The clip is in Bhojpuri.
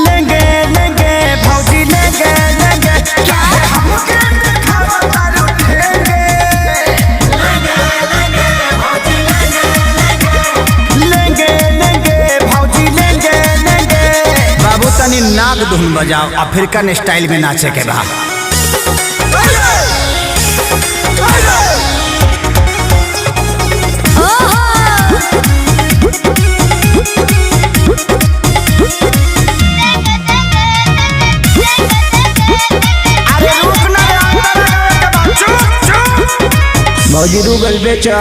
लेंगे लेंगे भौजी लेंगे लेंगे चाहे हमके दिखावा तारू लेंगे लेंगे लेंगे भौजी लेंगे लेंगे। बाबू तनी नाक धुन बजाओ, अफ्रीकन स्टाइल में नाचे के बा। भौजी रूगल बेचो।